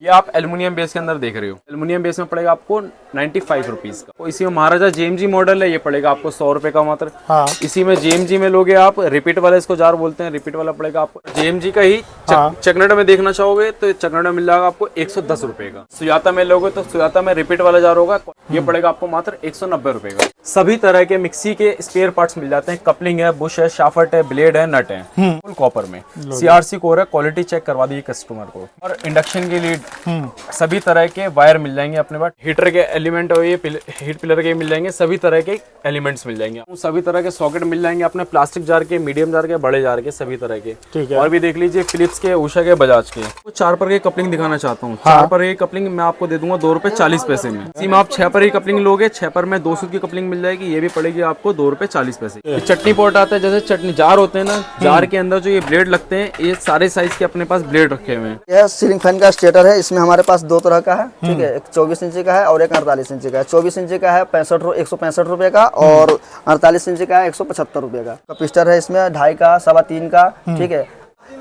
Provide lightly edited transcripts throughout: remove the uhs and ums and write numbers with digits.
ये आप aluminium base के अंदर देख रहे हो। एल्युमिनियम बेस में पड़ेगा आपको 95 रुपीज का। तो इसी में महाराजा जेएमजी मॉडल है, ये पड़ेगा आपको 100 रुपए का मात्र। हाँ। इसी में जेएमजी में लोगे आप रिपीट वाला, इसको जार बोलते हैं, रिपीट वाला पड़ेगा आपको जेएमजी का ही। चकनाडा में देखना चाहोगे तो चकनाडा मिल जाएगा आपको 110 रुपए का। सुजाता में लोगे तो सुजाता में रिपीट वाला जार होगा, ये पड़ेगा आपको मात्र 190 रुपए का। सभी तरह के मिक्सी के स्पेयर पार्ट्स मिल जाते हैं। कपलिंग है, बुश है, शाफ्ट है, ब्लेड है, नट है, फुल कॉपर में। सीआरसी कोर है, क्वालिटी चेक करवा दी कस्टमर को। और इंडक्शन की लीड, सभी तरह के वायर मिल जाएंगे अपने पास। हीटर के एलिमेंट और ये हीट पिलर के मिल जाएंगे, सभी तरह के एलिमेंट्स मिल जाएंगे। सभी तरह के सॉकेट मिल जाएंगे अपने, प्लास्टिक जार के, मीडियम जार के, बड़े जार के, सभी तरह के। ठीक है। और भी देख लीजिए फिलिप्स के, उषा के, बजाज के। तो 4 पर की कपलिंग दिखाना चाहता हूँ। 4 पर की कपलिंग मैं आपको दे दूंगा 2 रुपए 40 पैसे में। इसी में आप 6 पर की कपलिंग लोगे, 6 पर में 200 की कपलिंग मिल जाएगी, ये भी पड़ेगी आपको 2 रुपए 40 पैसे। चटनी पॉट आता है, जैसे चटनी जार होते हैं ना, जार के अंदर जो ये ब्लेड लगते हैं, ये सारे साइज के अपने पास ब्लेड रखे हुए हैं। यह सीलिंग फैन का स्टेटर है। इसमें हमारे पास 2 तरह का है, ठीक है। एक 24 इंची का है और एक 48 इंची का है। 24 इंची का है 165 रुपए का और 48 इंची का है 175 रुपए का। कपिस्टर है इसमें 2.5 का, 3.25 का, ठीक है।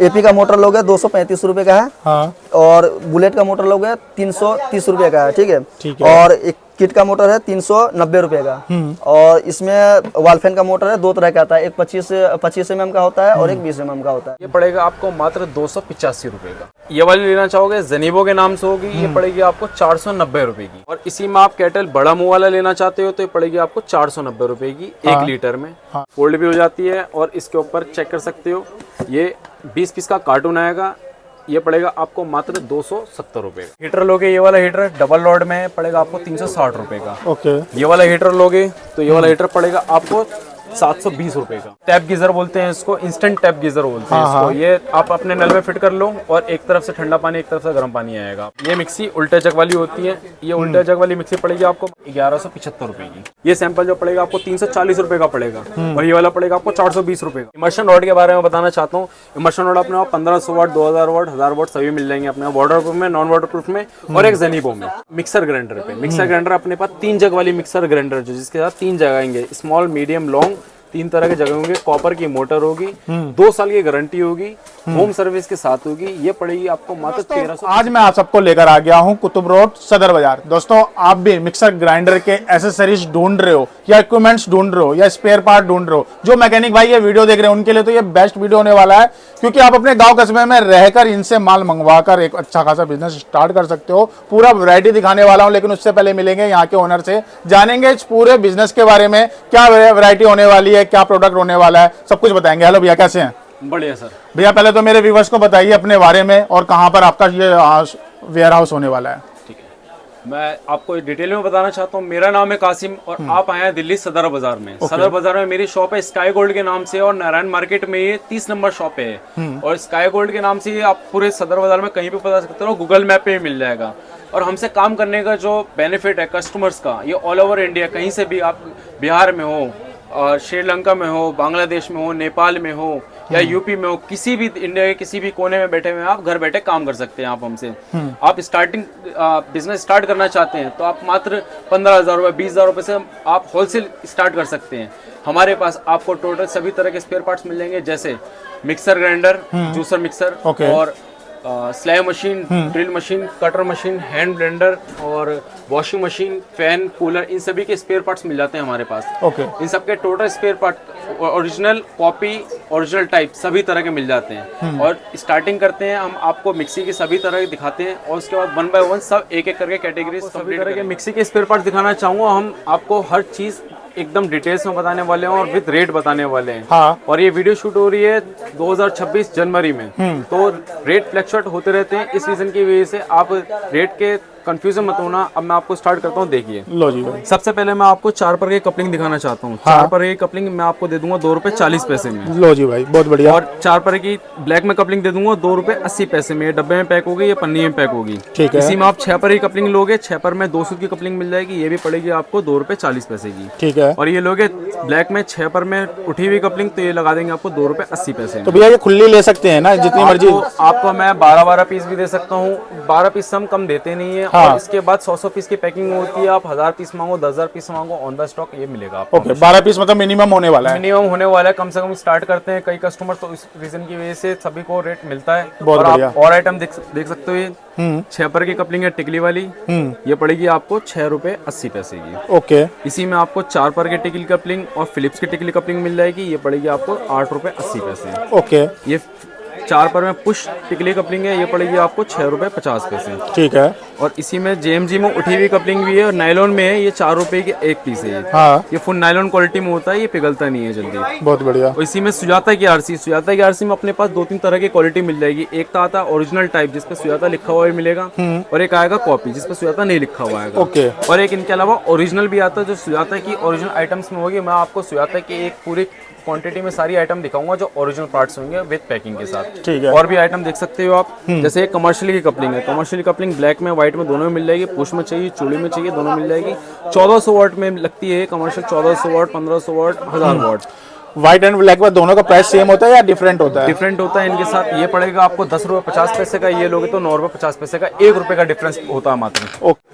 एपी का मोटर लोगे 235 रुपए का है। हाँ। और बुलेट का मोटर लोगे 330 रुपए का है, ठीक है। और एक किट का मोटर है 390 रुपए का। और इसमें वॉल फैन का मोटर है 2 तरह का आता है, एक 25 mm का होता है और एक 20 mm का होता है। ये पड़ेगा आपको मात्र 285 रुपए का। ये वाली लेना चाहोगे जेनिबो के नाम से होगी, ये पड़ेगी आपको 490 रुपए की। और इसी में आप केटल बड़ा मुंह वाला लेना चाहते हो तो ये पड़ेगी आपको 490 रुपए की। 1 लीटर में फोल्ड भी हो जाती है। और इसके ऊपर चेक कर सकते हो, ये 20 पीस का कार्टून आएगा, ये पड़ेगा आपको मात्र 270 रुपए का। हीटर लोगे, ये वाला हीटर डबल रॉड में पड़ेगा आपको 360 रुपए का। ओके। ये वाला हीटर लोगे तो ये वाला हीटर पड़ेगा आपको 720 रुपए का। टैप गीजर बोलते हैं इसको, इंस्टेंट टैप गीजर बोलते हैं इसको। ये आप अपने नल में फिट कर लो और एक तरफ से ठंडा पानी, एक तरफ से गर्म पानी आएगा। ये मिक्सी उल्टे जग वाली होती है, ये उल्टे जग वाली मिक्सी पड़ेगी आपको 1175 रुपए की। ये सैंपल जो पड़ेगा आपको 340 रुपए का पड़ेगा और ये वाला पड़ेगा आपको 420 रुपए का। इमर्शन रॉड के बारे में बताना चाहता हूँ। इमर्शन रॉड अपने 1500 वाट, 2000 वाट, 1000 वाट सभी मिल जाएंगे अपने वाटर प्रूफ में, नॉन वाटर प्रूफ में और एक जेनिबो में। मिक्सर ग्राइंडर पे, मिक्सर ग्राइंडर अपने पास 3 जग वाली मिक्सर ग्राइंडर जो जिसके साथ 3 जगह आएंगे, स्मॉल, मीडियम, लॉन्ग, 3 तरह के जगह होंगे। कॉपर की मोटर होगी, 2 साल की गारंटी होगी, होम सर्विस के साथ होगी। ये पड़ेगी आपको मात्र 1300। आज मैं आप सबको लेकर आ गया हूं कुतुब रोड सदर बाजार। दोस्तों, आप भी मिक्सर ग्राइंडर के एसेसरीज ढूंढ रहे हो या इक्विपमेंट्स ढूंढ रहे हो या स्पेयर पार्ट ढूंढ रहे हो, जो मैकेनिक भाई ये वीडियो देख रहे हैं उनके लिए तो ये बेस्ट वीडियो होने वाला है, क्योंकि आप अपने गांव कस्बे में रहकर इनसे माल मंगवाकर एक अच्छा खासा बिजनेस स्टार्ट कर सकते हो। पूरा वैरायटी दिखाने वाला हूं, लेकिन उससे पहले मिलेंगे यहाँ के ओनर से, जानेंगे इस पूरे बिजनेस के बारे में, क्या वैरायटी होने वाली है, क्या प्रोडक्ट होने वाला है, सब कुछ बताएंगे। हेलो भैया, कैसे हैं? बढ़िया सर। भैया पहले तो मेरे व्यूवर्स को बताइए अपने बारे में और कहाँ पर आपका ये वेयर हाउस होने वाला है। ठीक है, मैं आपको डिटेल में बताना चाहता हूँ। मेरा नाम है कासिम और आप आए हैं दिल्ली सदर बाजार में। सदर बाजार में मेरी शॉप है स्काई गोल्ड के नाम से और नारायण मार्केट में ये 30 नंबर शॉप है। और स्काई गोल्ड के नाम से आप पूरे सदर बाजार में कहीं भी पता सकते हो, गूगल मैप पे मिल जाएगा। और हमसे काम करने का जो बेनिफिट है कस्टमर्स का, ये ऑल ओवर इंडिया, कहीं से भी आप, बिहार में हो और श्रीलंका में हो, बांग्लादेश में हो, नेपाल में हो या यूपी में हो, किसी भी इंडिया के किसी भी कोने में बैठे हुए आप घर बैठे काम कर सकते हैं। आप हमसे आप स्टार्टिंग बिजनेस स्टार्ट करना चाहते हैं तो आप मात्र 15,000 रुपये, 20,000 रुपये से आप होलसेल स्टार्ट कर सकते हैं। हमारे पास आपको टोटल सभी तरह के स्पेयर पार्ट्स मिल जाएंगे, जैसे मिक्सर ग्राइंडर, जूसर मिक्सर और slab machine, drill machine, cutter machine, hand blender और वॉशिंग मशीन, फैन, कूलर, इन सभी के स्पेयर पार्ट्स मिल जाते हैं हमारे पास। इन सब के total spare part original, copy, original type सभी तरह के मिल जाते हैं। और स्टार्टिंग करते हैं हम, आपको मिक्सी की सभी तरह के दिखाते हैं और उसके बाद 1 बाय 1 सब एक एक करके कैटेगरी सभी तरह के मिक्सी के स्पेयर पार्ट्स दिखाना चाहूँगा। हम आपको हर चीज़ एकदम डिटेल्स में बताने वाले हैं और विद रेट बताने वाले हैं। हाँ। और ये वीडियो शूट हो रही है 2026 जनवरी में, तो रेट फ्लक्चुएट होते रहते हैं। इस रीजन की वजह से आप रेट के कंफ्यूजन मत होना। अब मैं आपको स्टार्ट करता हूँ, देखिए। लो जी भाई, सबसे पहले मैं आपको 4 पर की कपलिंग दिखाना चाहता हूँ। 4 पर की कपलिंग मैं आपको दे दूंगा 2 रुपए 40 पैसे में। लो जी भाई, बहुत बढ़िया। और 4 पर की ब्लैक में कपलिंग दे दूंगा 2 रुपए 80 पैसे में। ये डब्बे में पैक होगी, ये पन्नी में पैक होगी। ठीक है। इसी में आप 6 पर की कपलिंग लोगे, 6 पर में 200 की कपलिंग मिल जाएगी, ये भी पड़ेगी आपको 2 रुपए 40 पैसे की। ठीक है। और ये लोगे ब्लैक में 6 पर में उठी हुई कपलिंग, तो ये लगा देंगे आपको 2 रुपए 80 पैसे। तो भैया ये खुली ले सकते हैं ना, जितनी मर्जी? आपको मैं 12 पीस भी दे सकता हूँ। 12 पीस हम कम देते नहीं है, और इसके बाद 100 पीस की पैकिंग होती है। आप 1000 पीस मांगो, 10,000 पीस मांगो, ऑन द स्टॉक ये मिलेगा आपको। ओके, 12 पीस मतलब मिनिमम होने वाला है। मिनिमम होने वाला है, कम से कम स्टार्ट करते हैं कई कस्टमर, तो इस रीजन की वजह से सभी को रेट मिलता है। बहुत और बढ़िया। आप और आइटम देख सकते हो, ये 6 पर की कपलिंग है टिकली वाली, ये पड़ेगी आपको 6 रुपए 80 पैसे की। ओके, इसी में आपको 4 पर की टिकली कपलिंग और फिलिप्स की टिकली कपलिंग मिल जाएगी, ये पड़ेगी आपको 8 रुपए 80 पैसे। ओके, ये 4 पर में पुश टिकली कपलिंग है, ये पड़ेगी आपको 6 रुपए 50 पैसे। ठीक है। और इसी में जेएमजी में उठी हुई कपलिंग भी है और नायलॉन में है, ये 4 रुपए की एक पीस है। हाँ, ये फुल नायलॉन क्वालिटी में होता है, ये पिघलता नहीं है जल्दी। बहुत बढ़िया। और इसी में सुजाता की आरसी में अपने पास 2-3 तरह की क्वालिटी मिल जाएगी। एक तो आता है ओरिजिनल टाइप जिसपे सुजाता लिखा हुआ भी मिलेगा, और एक आएगा कॉपी जिसपे सुजाता नहीं लिखा हुआ आएगा। ओके। और एक इनके अलावा ओरिजिनल भी आता है जो सुजाता की ओरिजिनल आइटम्स में होगी। मैं आपको सुजाता की एक पूरी क्वांटिटी में सारी आइटम दिखाऊंगा जो ओरिजिनल पार्ट्स होंगे विद पैकिंग के साथ। ठीक है। और भी आइटम देख सकते हो आप, जैसे एक कमर्शियल की कपलिंग है। कमर्शियल कपलिंग ब्लैक में व्हाइट में दोनों में मिल जाएगी, पुश में चाहिए चूड़ी में चाहिए दोनों मिल जाएगी। 1400 वाट में लगती है commercial, 1400 watt, 1500 watt, 1000 watt. White and black में दोनों का प्राइस सेम होता है या डिफरेंट होता है? डिफरेंट होता है इनके साथ। ये पड़ेगा आपको 10 रुपए 50 पैसे का, ये लोगे तो 9 रुपए 50 पैसे का, 1 रुपए का डिफरेंस होता है मात्र। ओके,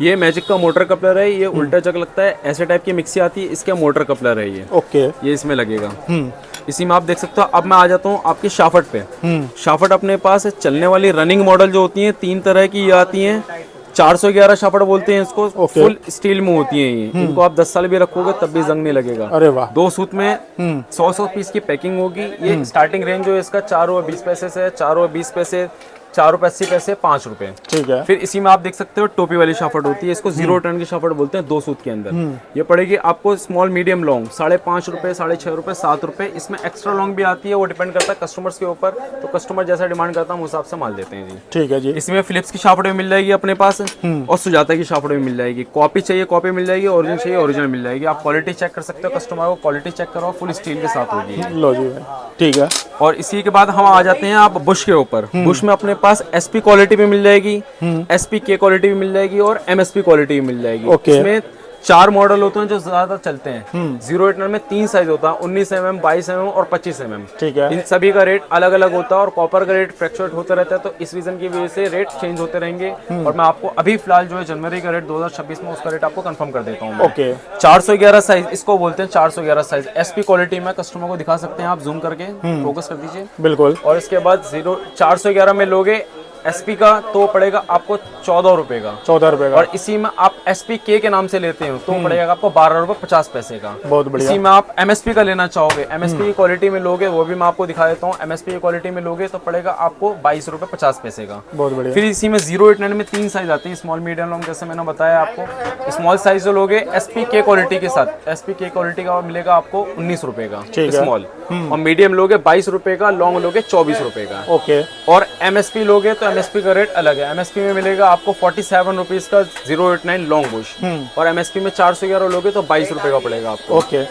ये मैजिक का मोटर कपलर है, ये उल्टा जग लगता है, ऐसे टाइप की मिक्सी आती है, इसका मोटर कपलर है ये। ओके, ये इसमें लगेगा। इसी में आप देख सकते हो। अब मैं आ जाता हूँ आपकी शाफट पे। शाफट अपने पास चलने वाली रनिंग मॉडल जो होती है 3 तरह की ये आती हैं। 411 शाफट बोलते हैं इसको, फुल स्टील में होती है ये। इनको आप 10 साल भी रखोगे तब भी जंग नहीं लगेगा। अरे वाह। 2 सूत में 100 पीस की पैकिंग होगी। ये स्टार्टिंग रेंज जो है इसका 4 रुपए 20 पैसे से, 4 रुपए 20 पैसे, 4 रुपए 80 पैसे, 5 रुपए। ठीक है। फिर इसी में आप देख सकते हो टोपी वाली शाफट होती है, इसको 0 टन की शाफट बोलते हैं, 2 सूत के अंदर। ये पड़ेगी आपको स्मॉल मीडियम लॉन्ग 5.5 रुपए, 6.5 रुपए, 7 रुपए। इसमें एक्स्ट्रा लॉन्ग भी आती है, वो डिपेंड करता है कस्टमर्स के ऊपर, तो कस्टमर जैसा डिमांड करता है हम उस हिसाब से माल देते हैं जी। ठीक है जी। इसमें फिलिप्स की शाफट भी मिल जाएगी अपने पास, और सुजाता की शाफट भी मिल जाएगी। कॉपी चाहिए कॉपी मिल जाएगी, ओरिजिनल चाहिए ओरिजिनल मिल जाएगी। आप क्वालिटी चेक कर सकते हो, कस्टमर को क्वालिटी चेक करो, फुल स्टील के साथ होगी। लो जी भाई, ठीक है। और इसी के बाद हम आ जाते हैं आप बुश के ऊपर। बुश में अपने पास एसपी क्वालिटी भी मिल जाएगी, एसपी के क्वालिटी भी मिल जाएगी, और एमएसपी क्वालिटी भी मिल जाएगी। ओके। इसमें 4 मॉडल होते हैं जो ज्यादा चलते हैं। 08 में 3 साइज होता है, 19 mm, 22 mm और 25 mm। ठीक है। इन सभी का रेट अलग अलग होता है, और कॉपर का रेट फ्लक्चुएट होता रहता है, तो इस रीजन की वजह से रेट चेंज होते रहेंगे। और मैं आपको अभी फिलहाल जो है जनवरी का रेट 2026 में उसका रेट आपको कंफर्म कर देता हूँ। ओके। 411 साइज इसको बोलते हैं, 411 साइज एसपी क्वालिटी में कस्टमर को दिखा सकते हैं आप, जूम करके फोकस कर दीजिए। बिल्कुल। और इसके बाद 411 में लोगे एसपी का तो पड़ेगा आपको 14 रुपए का। 14 रुपए का। और इसी में आप एसपी के नाम से लेते हो तो पड़ेगा आपको 12 रुपए 50 पैसे का। बहुत बढ़िया। इसी में आप एमएसपी का लेना चाहोगे, एमएसपी की क्वालिटी में लोगे, वो भी मैं आपको दिखा देता हूँ। एमएसपी की क्वालिटी में लोगे तो पड़ेगा आपको 22 रुपए 50 पैसे का। बहुत बढ़िया। फिर इसी में 08 में 3 साइज आते हैं, स्मॉल मीडियम लॉन्ग, जैसे मैंने बताया आपको। स्मॉल साइज जो लोगे एसपी के क्वालिटी के साथ, एसपी के क्वालिटी का मिलेगा आपको 19 रुपए का स्मॉल, और मीडियम लोगे 22 रुपए का, लॉन्ग लोगे 24 रुपए का। ओके। और एमएसपी लोगे तो एमएसपी का रेट अलग है। एमएसपी में मिलेगा आपको 47 रुपीज का 089 लॉन्ग बुश, और एमएसपी में 411 लोगे तो 22 रुपए का पड़ेगा आपको। ओके।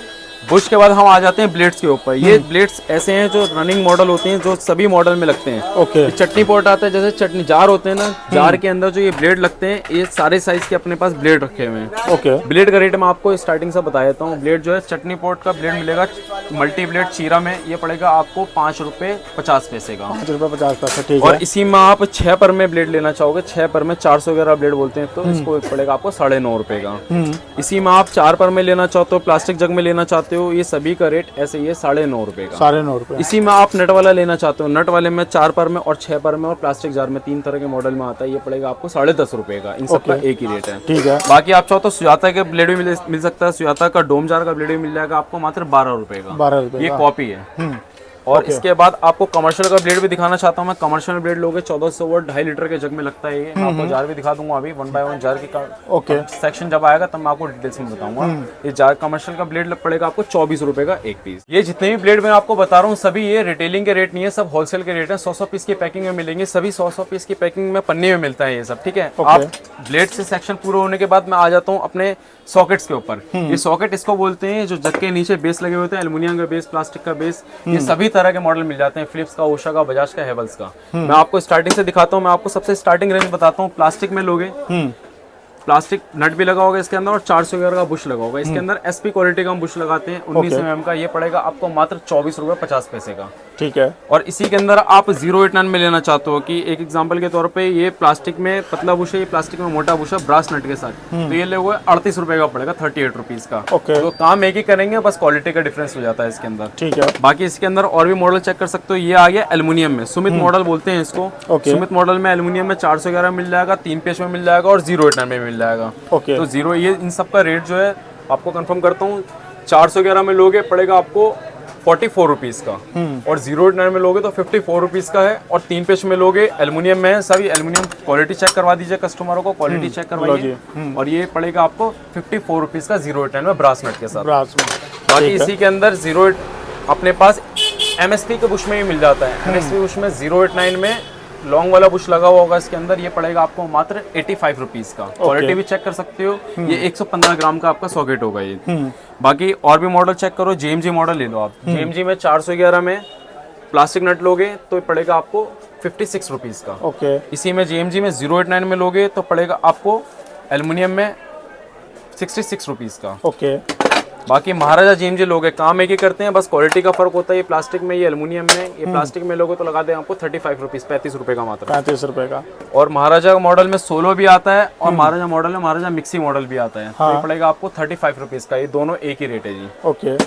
बुश के बाद हम आ जाते हैं ब्लेड्स के ऊपर। ये ब्लेड्स ऐसे हैं जो रनिंग मॉडल होते हैं, जो सभी मॉडल में लगते हैं। ओके। ये चटनी पॉट आता है, जैसे चटनी जार होते हैं ना, जार के अंदर जो ये ब्लेड लगते हैं, ये सारे साइज के अपने पास ब्लेड रखे हुए हैं। ओके। ब्लेड का रेट मैं आपको स्टार्टिंग से बता देता हूँ। ब्लेड जो है चटनी पॉट का ब्लेड मिलेगा मल्टी ब्लेड चीरा में, ये पड़ेगा आपको 5 रुपए 50 पैसे का। 5 रुपए 50 पैसे। ठीक और है। इसी में आप 6 पर में ब्लेड लेना चाहोगे, 6 पर में 411 ब्लेड बोलते हैं, तो इसको पड़ेगा आपको 9.5 रुपए का। इसी में आप 4 पर में लेना चाहते हो, प्लास्टिक जग में लेना चाहते हो, ये सभी का रेट ऐसे ही है 9.5 रुपए का। 9.5 रुपए। इसी में आप नट वाला लेना चाहते हो, नट वाले में 4 पर में और 6 पर में और प्लास्टिक जार में 3 तरह के मॉडल में आता है, ये पड़ेगा आपको 10.5 रुपए का। इन सबका एक ही रेट है। ठीक है। बाकी आप चाहो तो सुजाता के ब्लेड भी मिल सकता है, सुजाता का डोम जार का ब्लेड भी मिल जाएगा आपको मात्र 12 रुपए का। 12 रुपए ये का। कॉपी है। और इसके बाद आपको कमर्शियल का ब्लेड भी दिखाना चाहता हूँ मैं। कमर्शियल ब्लेड लोगे 1400 वाट 2.5 लीटर के जग में लगता है ये। मैं आपको जार भी दिखा दूंगा अभी 1 बाय 1 जार की ओके। सेक्शन जब आएगा तब मैं आपको डिटेल्स में बताऊंगा। ये जार कमर्शियल का ब्लेड पड़ेगा आपको 24 रुपए का एक पीस। ये जितने भी ब्लेड मैं आपको बता रहा हूँ सभी ये रिटेलिंग के रेट नहीं है, सब होलसेल के रेट है। 100 पीस की पैकिंग में मिलेंगे, सभी 100 पीस की पैकिंग में पन्ने में मिलता है ये सब। ठीक है। आप ब्लेड से सेक्शन पूरा होने के बाद मैं आ जाता हूँ अपने सॉकेट्स के ऊपर। ये सॉकेट इसको बोलते हैं जो जग के नीचे बेस लगे होते हैं, एल्युमिनियम का बेस, प्लास्टिक का बेस, ये सभी तरह के मॉडल मिल जाते हैं, फिलिप्स का, ओशा का, बजाज का, हेवल्स का। मैं आपको स्टार्टिंग से दिखाता हूँ। मैं आपको सबसे स्टार्टिंग रेंज बताता हूँ। प्लास्टिक में लोगे, प्लास्टिक नट भी लगा होगा इसके अंदर, और 411 का बुश लगा होगा इसके अंदर। एसपी क्वालिटी का हम बुश लगाते हैं 19 mm का, ये पड़ेगा आपको मात्र 24 रुपए 50 पैसे का। ठीक है। और इसी के अंदर आप 089 में लेना चाहते हो कि एक एग्जांपल के तौर पे ये प्लास्टिक में पतला बुशा, ये प्लास्टिक में मोटा बुशा ब्रास नट के साथ, तो ये लोगो 38 रुपए का पड़ेगा, 38 रुपीज का। ओके। तो काम एक ही करेंगे, बस क्वालिटी का डिफरेंस हो जाता है इसके अंदर। ठीक है। बाकी इसके अंदर और भी मॉडल चेक कर सकते हो। ये आ गया एल्युमिनियम में, सुमित मॉडल बोलते हैं इसको। ओके। सुमित मॉडल में एल्युमिनियम में 411 मिल जाएगा, 3 पेज में मिल जाएगा और 089 में मिल जाएगा। ओके। तो जीरो ये इन सब का रेट जो है आपको कंफर्म करता हूँ, 411 में लोगे पड़ेगा आपको 44 रुपीज़ का, और 089 में लोगे तो 54 रुपीज़ का है। और 3 पेज में लोगे, एल्युमिनियम में है, सभी एल्युमिनियम क्वालिटी चेक करवा दीजिए कस्टमरों को, क्वालिटी चेक करवाइए, और ये पड़ेगा आपको 54 रुपीज़ का 089 में ब्रास नट के साथ। ब्रास में। बाकी इसी के अंदर 08 अपने पास MSP के बुश में ही मिल जाता है। MSP बुश में 089 में लॉन्ग वाला बुश लगा हुआ होगा इसके अंदर, ये पड़ेगा आपको मात्र 85 रुपीज़ का। क्वालिटी भी चेक कर सकते हो, ये 115 ग्राम का आपका सॉकेट होगा ये। बाकी और भी मॉडल चेक करो, JMG मॉडल ले लो आप। JMG में 411 में प्लास्टिक नट लोगे तो पड़ेगा आपको 56 रुपीज़ का। ओके। इसी में JMG में 089 में लोगे तो पड़ेगा आपको एल्युमिनियम में 66 रुपीज़ का। ओके। बाकी महाराजा JMG लोगे, काम एक ही करते हैं, बस क्वालिटी का फर्क होता है। ये प्लास्टिक में, ये एल्युमिनियम में। ये प्लास्टिक में लोगे तो लगा दें आपको 35 रुपीज़, 35 रुपए का मात्र। 35 रुपए का। और महाराजा मॉडल में सोलो भी आता है, और महाराजा मॉडल में महाराजा मिक्सी मॉडल भी आता है। तो ये पड़ेगा आपको 35 रुपीज़ का। ये दोनों एक ही रेट है जी। ओके।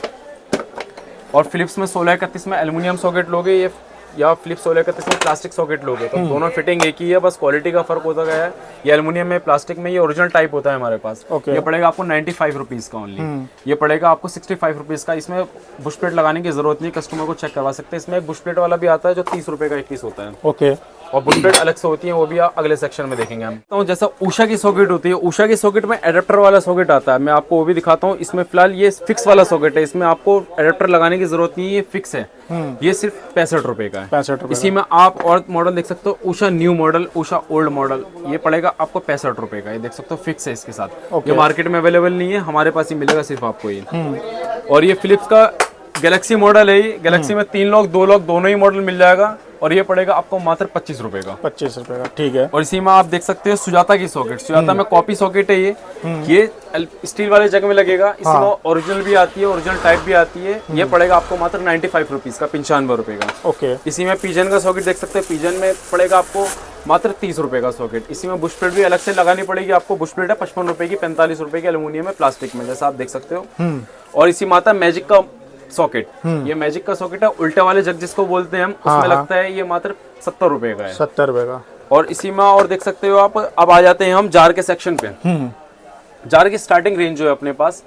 और फिलिप्स में 1631 में एल्युमिनियम सॉकेट लोगे, ये या फिलिप्स 1631 में प्लास्टिक सॉकेट लोगे, तो दोनों फिटिंग एक ही है, बस क्वालिटी का फर्क होता गया है। ये एल्युमिनियम में, प्लास्टिक में ये ओरिजिनल टाइप होता है हमारे पास। ओके। ये पड़ेगा आपको 95 रुपीज़ का ओनली। ये पड़ेगा आपको 65 रुपीज़ का। इसमें बुश प्लेट लगाने की जरूरत नहीं, कस्टमर को चेक करवा सकते हैं। इसमें एक बुश प्लेट वाला भी आता है जो 30 रुपए का एक पीस होता है। ओके। और बुश प्लेट अलग से होती है, वो भी अगले सेक्शन में देखेंगे हम। तो जैसा उषा की सॉकेट होती है, उषा की सॉकेट में एडेप्टर वाला सॉकेट आता है, मैं आपको वो भी दिखाता हूँ। इसमें फिलहाल ये फिक्स वाला सॉकेट है, इसमें आपको एडेप्टर लगाने की जरूरत नहीं है, ये फिक्स है। ये सिर्फ 65 रुपए का है। 65 रुपए। इसी में आप और मॉडल देख सकते हो, Usha new model, Usha old model, ये पड़ेगा आपको 65 रुपए का। ये देख सकते हो फिक्स है इसके साथ। ये मार्केट में अवेलेबल नहीं है, हमारे पास ही मिलेगा सिर्फ आपको ये। और ये फिलिप्स का गैलेक्सी मॉडल है, ये गैलेक्सी में 3 लॉक 2 लॉक दोनों ही मॉडल मिल जाएगा, और ये पड़ेगा आपको मात्र 25 रुपए का। 25 रुपए का। ठीक है। और इसी में आप देख सकते हो सुजाता की सॉकेट, सुजाता में कॉपी सॉकेट है ये स्टील वाले जगह में लगेगा। इसमें ओरिजिनल भी आती है, ओरिजिनल टाइप भी आती है। ये पड़ेगा आपको मात्र 95 रुपीज़ का, 95 रुपए का। ओके। इसी में पिजन का सॉकेट देख सकते हैं, पिजन में पड़ेगा आपको मात्र 30 रुपए का सॉकेट। इसी में बुश प्लेट भी अलग से लगानी पड़ेगी आपको। बुश प्लेट है 55 रुपए की, 45 रुपए की एल्युमिनियम में, प्लास्टिक में, जैसा आप देख सकते हो। और इसी में आता है मैजिक का सॉकेट। ये मैजिक का सॉकेट है, उल्टे वाले जग जिसको बोलते हैं हम, उसमें लगता है। ये मात्र 70 रुपए का है। 70 रुपए का। और इसी में और देख सकते हो आप, अब आ जाते हैं हम जार के सेक्शन पे। जार की स्टार्टिंग रेंज जो है अपने पास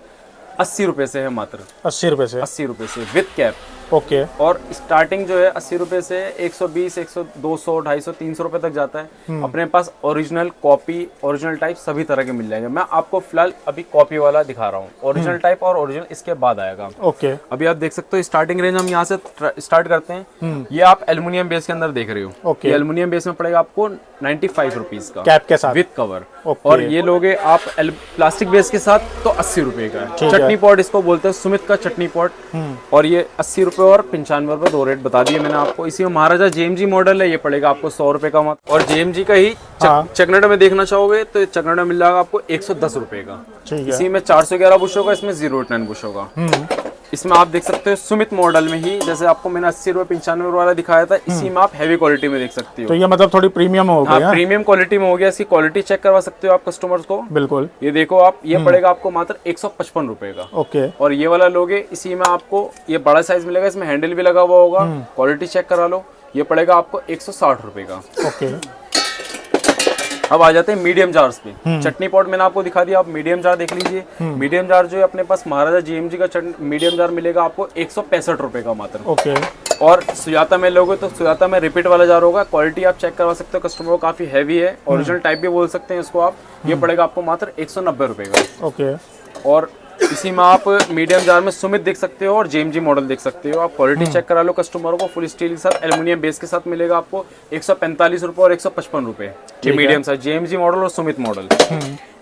80 रुपए से है, मात्र 80 रुपए से। 80 रुपए से विद कैप। ओके। और स्टार्टिंग जो है 80 रुपए से 120, 100, 200, 250, 300 रुपए तक जाता है। अपने पास ओरिजिनल, कॉपी, ओरिजिनल टाइप सभी तरह के मिल जाएंगे। मैं आपको फिलहाल अभी कॉपी वाला दिखा रहा हूँ, ओरिजिनल टाइप और ओरिजिनल इसके बाद आएगा। ओके। अभी आप देख सकते हो स्टार्टिंग रेंज हम यहाँ से स्टार्ट करते हैं। ये आप एल्युमिनियम बेस के अंदर देख रहे हो। ओके। ये एल्युमिनियम बेस में पड़ेगा आपको 95 रुपीज का, कैप के साथ, विद कवर। ओके। और ये लोगे आप प्लास्टिक बेस के साथ तो 80 रुपए का है। चटनी पॉट इसको बोलते हैं, सुमित का चटनी पॉट। और ये 80 रुपए और 95 रुपए, 2 रेट बता दिए मैंने आपको। इसी में महाराजा JMG मॉडल है, ये पड़ेगा आपको 100 रुपए का मत। और JMG का ही चकनट में देखना चाहोगे तो चकनट में मिल जाएगा आपको 110 रुपए का। इसी में 411 बुश होगा, इसमें 089 बुश होगा। इसमें आप देख सकते हो सुमित मॉडल में ही, जैसे आपको मैंने 80 रुपए 95 रुपए वाला दिखाया था, इसी में आप हैवी क्वालिटी में देख सकते हो। तो ये मतलब थोड़ी प्रीमियम हो गई। हाँ, प्रीमियम क्वालिटी में हो गया। इसकी क्वालिटी चेक करवा सकते हो आप कस्टमर्स को। बिल्कुल। ये देखो आप, ये पड़ेगा आपको मात्र 155 रुपए का। ओके। और ये वाला लोगे, इसी में आपको ये बड़ा साइज मिलेगा, इसमें हैंडल भी लगा हुआ होगा। क्वालिटी चेक करा लो, ये पड़ेगा आपको 160 रुपए का। ओके। अब आ जाते हैं मीडियम जार्स पे। चटनी पॉट मैंने आपको दिखा दिया, आप मीडियम जार देख लीजिए। मीडियम जार जो है अपने पास महाराजा JMG का मीडियम जार मिलेगा आपको 165 रुपए का मात्र। ओके। और सुजाता में लोगे तो सुजाता में रिपीट वाला जार होगा। क्वालिटी आप चेक करवा सकते हो कस्टमर को, काफी हैवी है, ओरिजिनल टाइप भी बोल सकते हैं इसको आप। ये पड़ेगा आपको मात्र 190 रुपए का। ओके। और इसी में आप मीडियम जार में सुमित देख सकते हो और JMG मॉडल देख सकते हो। आप क्वालिटी चेक करा लो कस्टमर को, फुल स्टील के साथ एल्युमिनियम बेस के साथ मिलेगा आपको 145 रुपए और 155 रुपए। ये मीडियम साइज JMG मॉडल और सुमित मॉडल।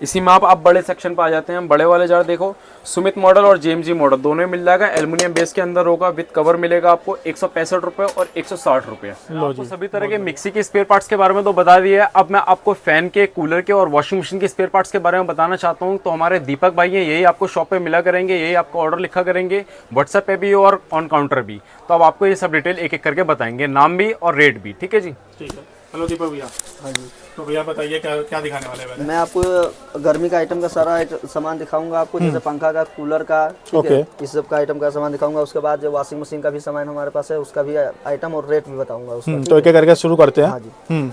इसी में आप बड़े सेक्शन पे आ जाते हैं। बड़े वाले जार देखो, सुमित मॉडल और जेएमजी मॉडल दोनों ही मिल जाएगा। एल्युमिनियम बेस के अंदर होगा, विद कवर मिलेगा आपको 165 रुपए और 160 रुपए। आपको सभी तरह के मिक्सी के स्पेयर पार्ट्स के बारे में तो बता दिया है। अब मैं आपको फैन के, कूलर के और वॉशिंग मशीन के स्पेयर पार्ट्स के बारे में बताना चाहता हूँ। तो हमारे दीपक भाई हैं, यही आपको शॉप पे मिला करेंगे, यही आपको ऑर्डर लिखा करेंगे, व्हाट्सएप पे भी और ऑन काउंटर भी। तो अब आपको ये सब डिटेल एक एक करके बताएंगे, नाम भी और रेट भी। ठीक है जी, ठीक है। हेलो दीपक भैया। हाँ जी, तो भैया बताइए क्या क्या दिखाने वाले हैं पहले? मैं आपको गर्मी का आइटम का सारा सामान दिखाऊंगा आपको, जैसे पंखा का, कूलर का, ठीक है, इस सब का आइटम का सामान दिखाऊंगा। उसके बाद जो वॉशिंग मशीन का भी सामान हमारे पास है, उसका भी आइटम और रेट भी बताऊंगा उसका। तो एक एक करके शुरू करते हैं। हाँ जी,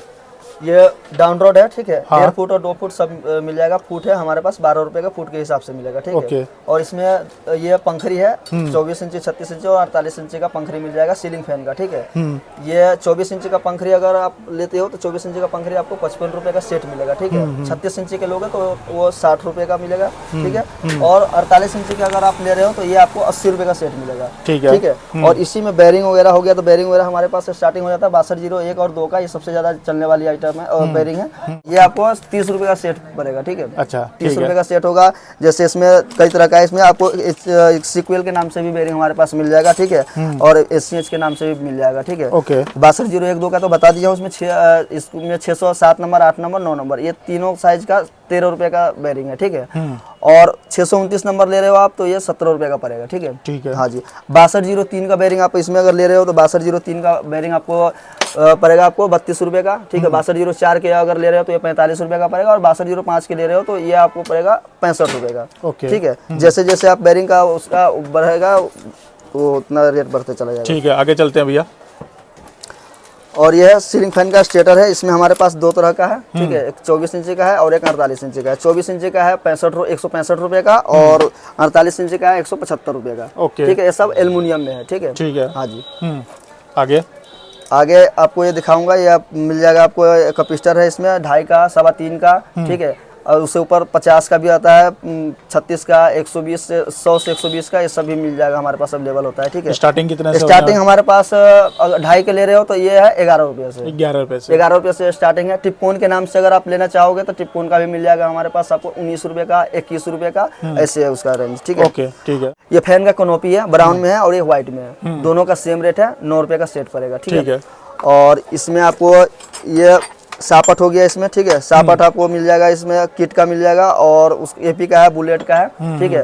ये डाउन रोड है, ठीक है। 1.5 फुट और 2 फुट सब मिल जाएगा। फुट है हमारे पास 12 रुपए का, फुट के हिसाब से मिलेगा, ठीक है। और इसमें ये पंखरी है 24 इंची, 36 इंची और 48 इंची का पंखरी मिल जाएगा, सीलिंग फैन का, ठीक है। ये 24 इंची का पंखरी अगर आप लेते हो तो 24 इंची का पंखरी आपको 55 रुपए का सेट मिलेगा, ठीक है। 36 इंची के लोगे तो वो 60 रुपए का मिलेगा, ठीक है। और 48 इंची का अगर आप ले रहे हो तो ये आपको 80 रुपए का सेट मिलेगा, ठीक है। और इसी में बेरिंग वगैरह हो गया, तो बेरिंग वगैरह हमारे पास स्टार्टिंग हो जाता है 6201 और 2 का, ये सबसे ज्यादा चलने वाली आइटम है और बेरिंग है। ये आपको 30 रुपए का सेट पड़ेगा, ठीक है। अच्छा, 30 रुपए का सेट होगा। जैसे इसमें कई तरह का है, इसमें आपको सीक्वेल के नाम से भी बेरिंग हमारे पास मिल जाएगा, ठीक है। और एससीएच के नाम से भी मिल जाएगा, ठीक है। 6201-2 का तो बता दिया, उसमें इसमें 607 नंबर, 8 नंबर, 9 नंबर, ये तीनों साइज का 13 रुपए का बेरिंग है, ठीक है। और 629 नंबर ले रहे हो आप तो ये 17 रुपए का पड़ेगा, ठीक है, ठीक है। हाँ जी, 6203 का बेरिंग आप इसमें अगर ले रहे हो तो 6203 का बेरिंग आपको पड़ेगा आपको 32 रुपए का, ठीक है। 6204 के अगर ले रहे हो तो ये 45 रुपए का पड़ेगा, और 6205 के ले रहे हो तो ये आपको पड़ेगा 65 रुपए का, ठीक है। जैसे जैसे आप बेरिंग का उसका बढ़ेगा वो उतना रेट बढ़ते चला जाएगा, ठीक है। आगे चलते हैं भैया। और यह सीलिंग फैन का स्टेटर है। इसमें हमारे पास 2 तरह का है, ठीक है। एक 24 इंची का है और एक 48 इंची का है। 24 इंची का है 165 रुपए का, और 48 इंची का है 175 रुपए का, ठीक है। ये सब एल्युमिनियम में है, ठीक है, ठीक है। हाँ जी, आगे आपको ये दिखाऊंगा। ये आप मिल जाएगा आपको, कपिस्टर है इसमें 2.5 का, 3.25 का, ठीक है। और उससे ऊपर 50 का भी आता है, 36 का, 120 से 100 से 120 का, ये सब भी मिल जाएगा हमारे पास अवेलेबल होता है, ठीक है। स्टार्टिंग कितने से? स्टार्टिंग हमारे पास 2.5 के ले रहे हो तो ये है 11 रुपये से। 11 रुपये से स्टार्टिंग है। टिप्पोन के नाम से अगर आप लेना चाहोगे तो टिप्पोन का भी मिल जाएगा हमारे पास आपको 19 रुपये का, 21 रुपये का, ऐसे है उसका रेंज, ठीक है, ठीक है। ये फैन का कनोपी है, ब्राउन में है और ये व्हाइट में है, दोनों का सेम रेट है, 9 रुपये का सेट पड़ेगा, ठीक है। और इसमें आपको ये सापट हो गया इसमें, ठीक है। सापट आपको मिल जाएगा इसमें, किट का मिल जाएगा, और उस एपी का है, बुलेट का है, ठीक है।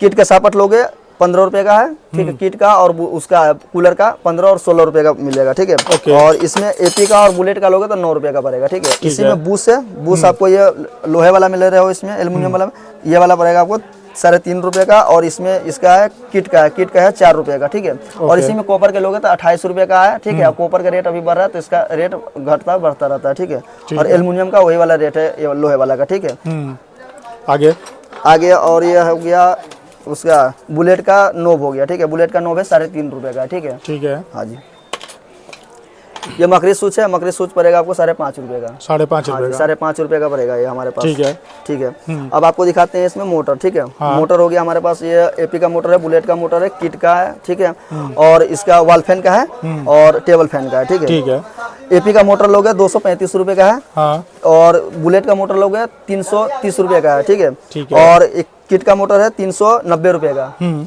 किट का सापट लोगे 15 रुपए का है, ठीक है, किट का। और उसका कूलर का 15 और 16 रुपए का मिलेगा, ठीक है। और इसमें एपी का और बुलेट का लोगे तो 9 रुपए का पड़ेगा, ठीक है। इसी में बूस है, बूस आपको ये लोहे वाला मिल रहे हो इसमें, एल्युमिनियम वाला, ये वाला पड़ेगा आपको 3.5 रुपए का। और इसमें इसका है किट का है 4 रुपए का, ठीक है। और इसी में कॉपर के लोगे तो 28 रुपए का है, ठीक है। कॉपर का रेट अभी बढ़ रहा है तो इसका रेट घटता बढ़ता रहता है, ठीक है। और एल्युमिनियम का वही वाला रेट है लोहे वाला का, ठीक है। आगे और ये हो गया उसका बुलेट का नोब हो गया, ठीक है। बुलेट का नोब है 3.5 रुपए का, ठीक है, ठीक है। हाँ जी, ये मकरी सूच है, मकरी सूच पड़ेगा आपको 5.5 रुपए का, 5.5 रुपए का पड़ेगा ये हमारे पास, ठीक है, ठीक है। अब आपको दिखाते हैं इसमें मोटर, ठीक है। मोटर हो गया हमारे पास, ये एपी का मोटर है, बुलेट का मोटर है, किट का है, ठीक है। और इसका वॉल फैन का है और टेबल फैन का है, ठीक है। एपी का मोटर लोगे 235 रुपए का है, और बुलेट का मोटर लोगे 330 रुपए का है, ठीक है। और एक किट का मोटर है 390 रुपए का।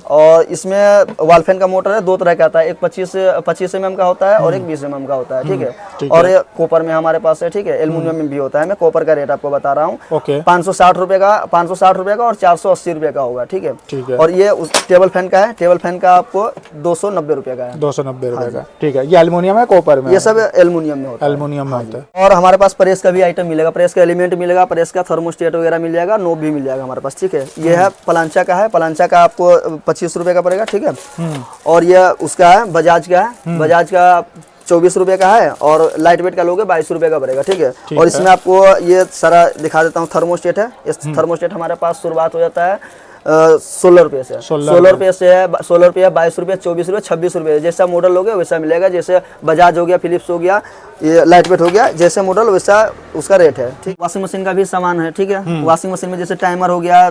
और इसमें वॉल फैन का मोटर है 2 तरह का आता है, एक 25 mm का होता है और एक 20 mm का होता है, ठीक है। और ये कॉपर में हमारे पास है, ठीक है। एल्युमिनियम में भी होता है। मैं कॉपर का रेट आपको बता रहा हूँ, 560 रुपए का और 480 रुपए का होगा, ठीक है। और ये टेबल फैन का है, टेबल फैन का आपको 290 रुपए का है, 290 रुपए का, ठीक है। ये एल्युमिनियम है, कॉपर में, ये सब एल्युमिनियम में होता है, एल्युमिनियम में होता है। और हमारे पास प्रेस का भी आइटम मिलेगा, प्रेस का एलिमेंट मिलेगा, प्रेस का थर्मोस्टेट वगैरह मिल जाएगा, नोब भी मिल जाएगा हमारे पास, ठीक है। ये है पलांचा का है, पलांचा का आपको 25 रुपए का पड़ेगा, ठीक है। और ये उसका है बजाज का है, बजाज का 24 रुपए का है, और लाइट वेट का लोगे 22 रुपए का पड़ेगा, ठीक है। और इसमें आपको ये सारा दिखा देता हूँ, थर्मोस्टेट है। इस थर्मोस्टेट हमारे पास शुरुआत हो जाता है 16 रुपए से, 16 रुपए से है, 16 रुपये, 22 रुपये, 24 रुपये, 26 रुपये, जैसा मॉडल लोगे वैसा मिलेगा। जैसे बजाज हो गया, फिलिप्स हो गया, ये लाइट वेट हो गया, जैसे मॉडल वैसा उसका रेट है। ठीक, वॉशिंग मशीन का भी सामान है। ठीक है, वॉशिंग मशीन में जैसे टाइमर हो गया,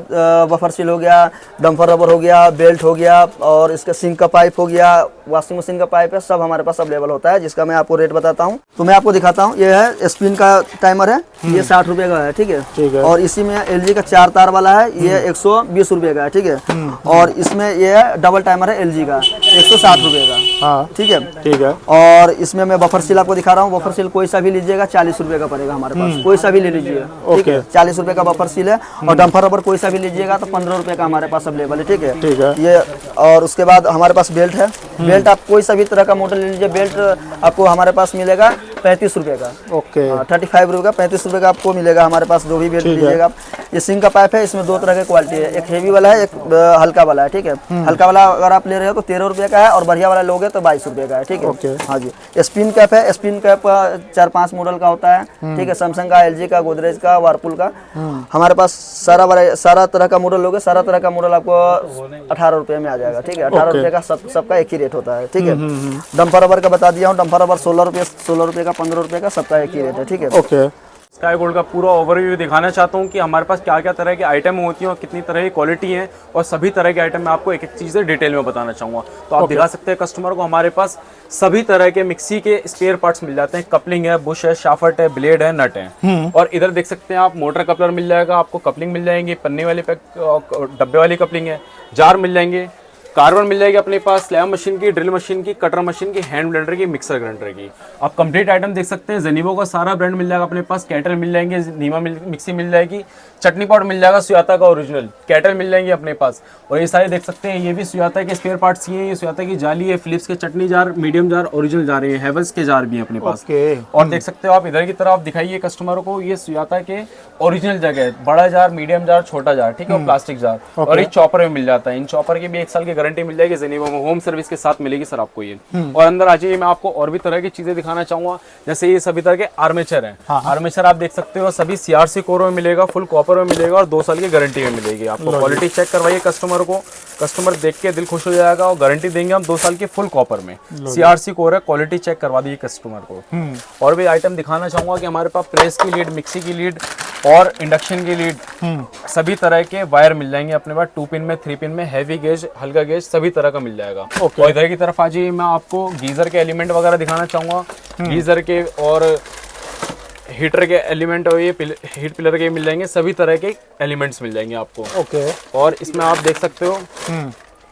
बफर सील हो गया, डम्फर रबर हो गया, बेल्ट हो गया, और इसका सिंक का पाइप हो गया, वॉशिंग मशीन का पाइप है, सब हमारे पास अवेलेबल होता है, जिसका मैं आपको रेट बताता हूँ। तो मैं आपको दिखाता हूँ, ये है स्पिन का टाइमर है, ये 60 रुपए का है। ठीक है, और इसी में LG का 4 तार वाला है, ये 120 रुपए का है। ठीक है, और इसमें ये है डबल टाइमर है LG का, 160 रुपए का। हाँ, ठीक है, ठीक है। और इसमें मैं बफर सील आपको दिखा रहा हूँ। बफर सील कोई सा भी लीजिएगा 40 रुपए का पड़ेगा हमारे पास, कोई सा भी ले लीजिए। ठीक है, 40 रुपए का बफर सील है। और डम्फर रबर कोई सा भी लीजिएगा तो 15 रुपए का हमारे पास अवेलेबल है। ठीक है, ठीक है। ये, और उसके बाद हमारे पास बेल्ट है। बेल्ट आप कोई सा भी तरह का मॉडल ले लीजिए, बेल्ट आपको हमारे पास मिलेगा 35 रुपए का। ओके, 35 रुपए का, 35 रुपए का आपको मिलेगा हमारे पास, जो भी बेल्ट लीजिएगा। ये सिंक का पाइप है, इसमें 2 तरह की क्वालिटी है, एक हेवी वाला है, एक हल्का वाला है। ठीक है, हल्का वाला अगर आप ले रहे हो तो 13 रुपए का है, और बढ़िया वाला लोगे तो 22 रुपए का है। ठीक है, हाँ जी। स्पिन कैप है, स्पिन कैप 4-5 मॉडल का होता है। ठीक है, सैमसंग का, LG का, गोदरेज का, वर्लपूल का, हमारे पास सारा तरह का मॉडल लोगे, सारा तरह का मॉडल आपको 18 रुपए में आ जाएगा। ठीक है, 18 रुपए का सबका एक ही रेट होता है। ठीक है, डम्फर रबर का बता दिया हूँ, डम्फर रबर 16 रुपए का, 15 रुपए का, सबका एक ही रेट है। ठीक है, ओके। स्काई गोल्ड का पूरा ओवरव्यू दिखाना चाहता हूँ कि हमारे पास क्या क्या तरह की आइटम होती हैं और कितनी तरह की क्वालिटी है, और सभी तरह के आइटम मैं आपको एक एक चीज़ें डिटेल में बताना चाहूँगा। तो आप दिखा सकते हैं कस्टमर को, हमारे पास सभी तरह के मिक्सी के स्पेयर पार्ट्स मिल जाते हैं। कपलिंग है, बुश है, शाफट है, ब्लेड है, नट है। और इधर देख सकते हैं आप, मोटर कपलर मिल जाएगा आपको, कपलिंग मिल जाएंगी, पन्नी वाली डब्बे वाली कपलिंग है, जार मिल जाएंगे, कार्बन मिल जाएगी अपने पास, स्लैब मशीन की, ड्रिल मशीन की, कटर मशीन की, हैंड ब्लेंडर की, मिक्सर ग्राइंडर की। आप कंप्लीट आइटम देख सकते हैं। जेनिवो का सारा ब्रांड मिल जाएगा अपने पास, कैटल मिल जाएंगे, नीमा मिक्सी मिल जाएगी, चटनी पॉट मिल जाएगा सुयाता का ओरिजिनल, कैटल मिल जाएंगे अपने पास। और ये सारे देख सकते हैं, ये भी सुयाता के स्पेयर पार्ट्स ही हैं। ये सुयाता की जाली है, फिलिप्स के चटनी jar, medium jar, original jar है, हेवल्स के जार भी हैं अपने पास। और देख सकते हो आप इधर की तरफ, दिखाइए कस्टमर को, ये सुयाता के ओरिजिनल जगह है, बड़ा जार, मीडियम जार, छोटा जार। ठीक है, और प्लास्टिक जार, और ये चॉपर में मिल जाता है। इन चॉपर की भी 1 साल की गारंटी मिल जाएगी, जेनिवो में होम सर्विस के साथ मिलेगी सर आपको ये। और अंदर आ जाइए, मैं आपको और भी तरह की चीजें दिखाना चाहूंगा। जैसे ये सभी तरह के आर्मेचर हैं। आर्मेचर आप देख सकते हो, सभी CRC कोर में मिलेगा, फुल कॉपर में मिलेगा, और 2 साल की गारंटी में मिलेगी आपको। क्वालिटी चेक करवाइए कस्टमर को, कस्टमर देख के दिल खुश हो जाएगा। और गारंटी देंगे हम 2 साल की फुल कॉपर में, CRC कोर है, क्वालिटी चेक करवा दीजिए कस्टमर को। और भी आइटम दिखाना चाहूंगा कि हमारे पास प्रेस की लीड, मिक्सी की लीड और इंडक्शन की लीड, सभी तरह के वायर मिल जाएंगे अपने पास। 2 पिन में, 3 पिन में, हैवी गेज, हल्का गेज, सभी तरह का मिल जाएगा। और इधर की तरफ आ जाइए, मैं आपको गीजर के एलिमेंट वगैरह दिखाना चाहूंगा। गीजर के और हीटर के एलिमेंट, और ये हीट पिलर के मिल जाएंगे, सभी तरह के एलिमेंट्स मिल जाएंगे आपको। ओके। और इसमें आप देख सकते हो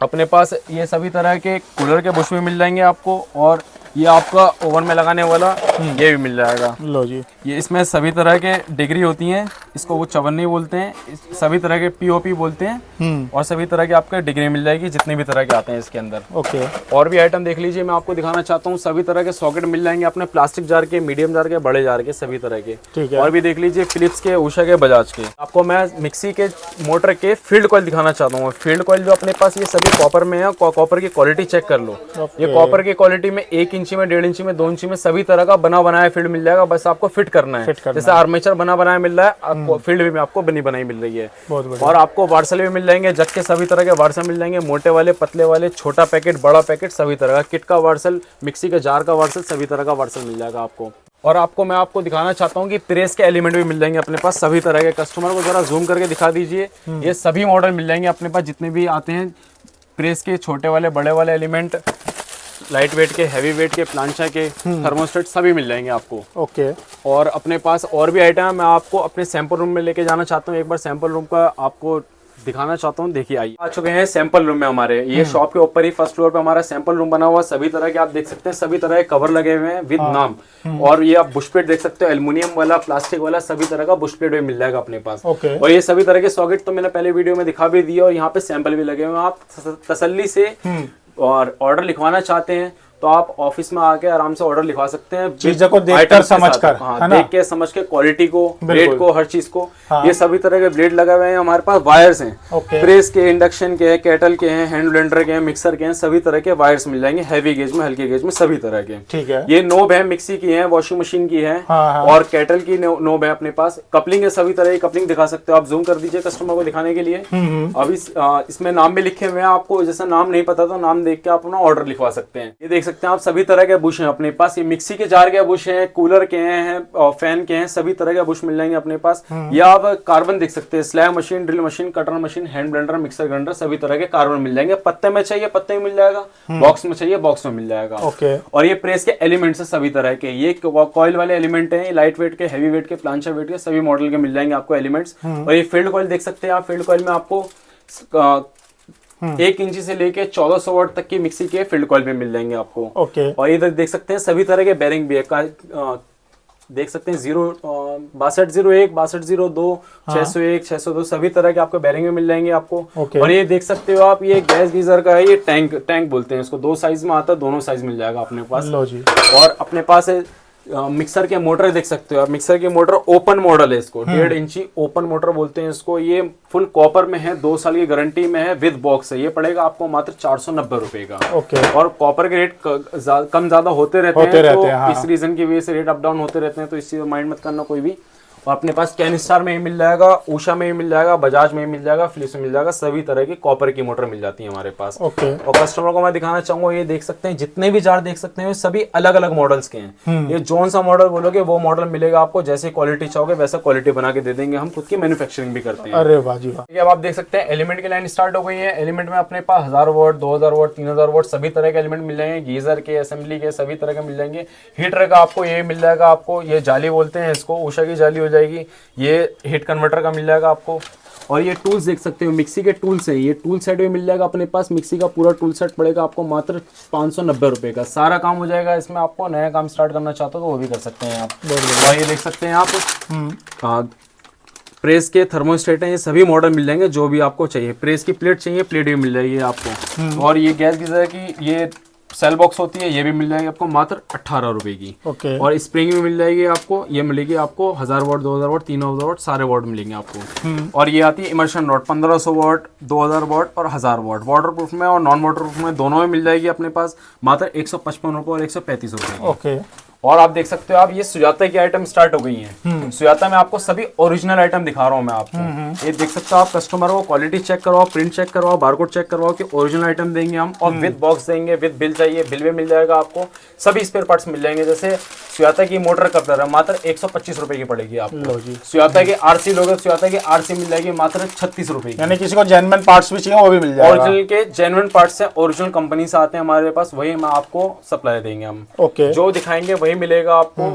अपने पास ये सभी तरह के कूलर के बुश भी मिल जाएंगे आपको। और ये आपका ओवन में लगाने वाला ये भी मिल जाएगा। लो जी, ये इसमें सभी तरह के डिग्री होती हैं, इसको वो चवन्नी बोलते हैं, सभी तरह के POP बोलते हैं। और सभी तरह के आपके डिग्री मिल जाएगी, जितने भी तरह के आते हैं इसके अंदर। ओके। और भी आइटम देख लीजिए, मैं आपको दिखाना चाहता हूँ। सभी तरह के सॉकेट मिल जाएंगे अपने, प्लास्टिक जार के, मीडियम जार के, बड़े जार के, सभी तरह के। ठीक है। और भी देख लीजिए, फिलिप्स के, उषा के, बजाज के। आपको मैं मिक्सी के मोटर के फील्ड कॉइल दिखाना चाहता हूँ। फील्ड कॉइल जो अपने पास, ये सभी कॉपर में है। कॉपर की क्वालिटी चेक कर लो। ये कॉपर की क्वालिटी में 1 इंची में, 1.5 इंची में, 2 इंची में, सभी तरह का बना बनाया फील्ड मिल जाएगा। बस आपको फिट करना है। जैसे आर्मेचर बना बनाया मिल रहा है, आपको फील्ड भी आपको बनी बनाई मिल रही है। और आपको वार्सल भी मिल जाएंगे, जग के सभी तरह के वार्सल मिल जाएंगे, मोटे वाले, पतले वाले, छोटा पैकेट, बड़ा पैकेट, सभी तरह का। किट का वार्सल, मिक्सी के जार का वार्सल, सभी तरह का वार्सल मिल जाएगा आपको। और मैं आपको दिखाना चाहता हूँ कि प्रेस के एलिमेंट भी मिल जाएंगे अपने पास, सभी तरह के। कस्टमर को जरा जूम करके दिखा दीजिए। ये सभी मॉडल मिल जाएंगे अपने पास, जितने भी आते हैं प्रेस के, छोटे वाले, बड़े वाले एलिमेंट, लाइट वेट के, हैवी वेट के, प्लांचा के, थर्मोस्टेट, सभी मिल जाएंगे आपको। ओके। और अपने पास और भी आइटम है, मैं आपको अपने सैंपल रूम में लेके जाना चाहता हूँ। एक बार सैंपल रूम का आपको दिखाना चाहता हूँ। देखिए, आइए, आ चुके हैं सैंपल रूम में हमारे। ये शॉप के ऊपर ही फर्स्ट फ्लोर पे हमारा सैंपल रूम बना हुआ। सभी तरह के आप देख सकते हैं, सभी तरह के कवर लगे हुए हैं विद नाम। और ये आप बुशप्लेट देख सकते हो, एल्युमिनियम वाला, प्लास्टिक वाला, सभी तरह का बुशप्लेट भी मिल जाएगा अपने पास। और ये सभी तरह के सॉकेट तो मैंने पहले वीडियो में दिखा भी दिया, और यहाँ पे सैंपल भी लगे हुए हैं। आप तसल्ली से और ऑर्डर लिखवाना चाहते हैं तो आप ऑफिस में आके आराम से ऑर्डर लिखवा सकते हैं, चीजों को देखकर समझकर, हाँ, देख के समझ के, क्वालिटी को, ब्लेड को, हर चीज को। ये सभी तरह के ब्लेड लगे हुए हैं हमारे पास। वायर्स हैं, प्रेस के, इंडक्शन के, कैटल के हैं, हैंड ब्लेंडर के हैं, मिक्सर के हैं, सभी तरह के वायर्स मिल जाएंगे, हैवी गेज में, हल्के गेज में, सभी तरह के। ठीक है। ये नोब है, मिक्सी की है, वॉशिंग मशीन की है, और कैटल की नोब है अपने पास। कपलिंग है, सभी तरह की कपलिंग दिखा सकते हो आप। जूम कर दीजिए कस्टमर को दिखाने के लिए। अभी इसमें नाम भी लिखे हुए हैं, आपको जैसा नाम नहीं पता तो नाम देख के आप अपना ऑर्डर लिखवा सकते हैं। ये देख सकते हैं आप सभी तरह के बुश हैं अपने पास। ये मिक्सी के जार के बुश हैं, कूलर के हैं और फैन के हैं, सभी तरह के बुश मिल जाएंगे अपने पास। या आप कार्बन देख सकते हैं, slab machine, drill machine, cutter machine, hand blender, mixer grinder, सभी तरह के कार्बन मिल जाएंगे। पत्ते में चाहिए पत्ते में मिल जाएगा, बॉक्स में चाहिए बॉक्स में मिल जाएगा। ओके। और ये प्रेस के एलिमेंट्स है सभी तरह के, ये कॉइल वाले एलिमेंट हैं, लाइट वेट के, हैवी वेट के, प्लांचर वेट के, सभी मॉडल के मिल जाएंगे आपको एलिमेंट्स। और ये फील्ड कॉइल देख सकते हैं आप, फील्ड कॉइल में आपको 1 इंची से लेके 1400 वाट तक की मिक्सी के फील्ड कॉइल में मिल जाएंगे आपको। ओके। और इधर देख सकते हैं सभी तरह के बेरिंग भी है, देख सकते हैं 6201, 6202, 601, 602 सभी तरह के आपको बेरिंग में मिल जाएंगे आपको। ओके। और ये देख सकते हो आप, ये गैस गीजर का है, ये टैंक बोलते हैं इसको, 2 साइज में आता है, दोनों साइज मिल जाएगा अपने पास। लो जी। और अपने पास है मिक्सर के मोटर देख सकते हो आप, मिक्सर के मोटर ओपन मॉडल है इसको, 1.5 इंची ओपन मोटर बोलते हैं इसको। ये फुल कॉपर में है, 2 साल की गारंटी में है, विद बॉक्स है। ये पड़ेगा आपको मात्र 490 रुपए का। ओके। और कॉपर के रेट कम ज्यादा होते रहते हैं, हाँ। इस रीजन की वजह से रेट अप डाउन होते रहते हैं, तो इस चीज माइंड मत करना कोई भी। और अपने पास कैन स्टार में ही मिल जाएगा, उषा में ही मिल जाएगा, बजाज में ही मिल जाएगा, फिलिप्स में मिल जाएगा, सभी तरह की कॉपर की मोटर मिल जाती है हमारे पास। ओके। और कस्टमर को मैं दिखाना चाहूंगा, ये देख सकते हैं जितने भी जार देख सकते हैं सभी अलग अलग मॉडल्स के हैं। ये जोन सा मॉडल बोलोगे वो मॉडल मिलेगा आपको, जैसे क्वालिटी चाहोगे वैसा क्वालिटी बना के दे देंगे, हम खुद की मैन्युफैक्चरिंग भी करते हैं। अरे वाह जी वाह। अब आप देख सकते हैं एलिमेंट की लाइन स्टार्ट हो गई है। एलिमेंट में अपने पास 1000 वोल्ट, 2000 वोल्ट, 3000 वोल्ट सभी तरह के एलिमेंट मिल जाएंगे, गीजर के, असेंबली के, सभी तरह के मिल जाएंगे। हीटर का आपको ये मिल जाएगा आपको, ये जाली बोलते हैं इसको, उषा की जाली हो जाएगी। ये हीट कन्वर्टर का मिल जाएगा आपको। और ये टूल्स देख सकते हो, मिक्सी के टूल्स हैं, ये टूल सेट भी मिल जाएगा अपने पास। मिक्सी का पूरा टूल सेट पड़ेगा आपको मात्र 590 रुपए का, सारा काम हो जाएगा इसमें। आपको नया काम स्टार्ट करना चाहते हो तो वो भी कर सकते हैं आप। और ये देख सकते हैं आप प्रेस के थर्मोस्टेट हैं, ये सभी मॉडल मिल जाएंगे जो भी आपको चाहिए। प्रेस की प्लेट चाहिए, प्लेट भी मिल जाएगी आपको। और ये गैस गीजर की ये सेल बॉक्स होती है, ये भी मिल जाएगी आपको मात्र 18 रुपए की। ओके। और स्प्रिंग भी मिल जाएगी आपको, ये मिलेगी आपको 1000 वाट, 2000 वाट, 3000 वाट, सारे वाट मिलेंगे आपको। और ये आती है इमर्शन रॉड, 1500 वाट, 2000 वाट और 1000 वाट, वाटर प्रूफ में और नॉन वाटर प्रूफ में दोनों में मिल जाएगी अपने पास, मात्र 155 रुपए और 135 रुपए। ओके। और आप देख सकते हो आप, ये सुजाता की आइटम स्टार्ट हो गई हैं। सुजाता में आपको सभी ओरिजिनल आइटम दिखा रहा हूं मैं आपको। ये देख सकते हो आप, कस्टमर को क्वालिटी चेक करवाओ, प्रिंट चेक करवाओ, बारकोड चेक करवाओ कि ओरिजिनल आइटम देंगे हम। और विद बॉक्स देंगे, विद बिल चाहिए बिल भी मिल जाएगा आपको, सभी स्पेयर पार्ट्स मिल जाएंगे। जैसे सुजाता की मोटर कपलर है, मात्र 125 रुपए की पड़ेगी आपको। सुजाता की आरसी लोगे, सुजाता की आरसी मिल जाएगी मात्र 36 रुपए की। यानी किसी को जेन्युइन पार्ट्स भी चाहिए वो भी मिल जाएगा। ओरिजिनल के जेन्युइन पार्ट्स है, ओरिजिनल कंपनी से आते हैं हमारे पास, वही मैं आपको सप्लाई देंगे हम। ओके। जो दिखाएंगे वही मिलेगा आपको।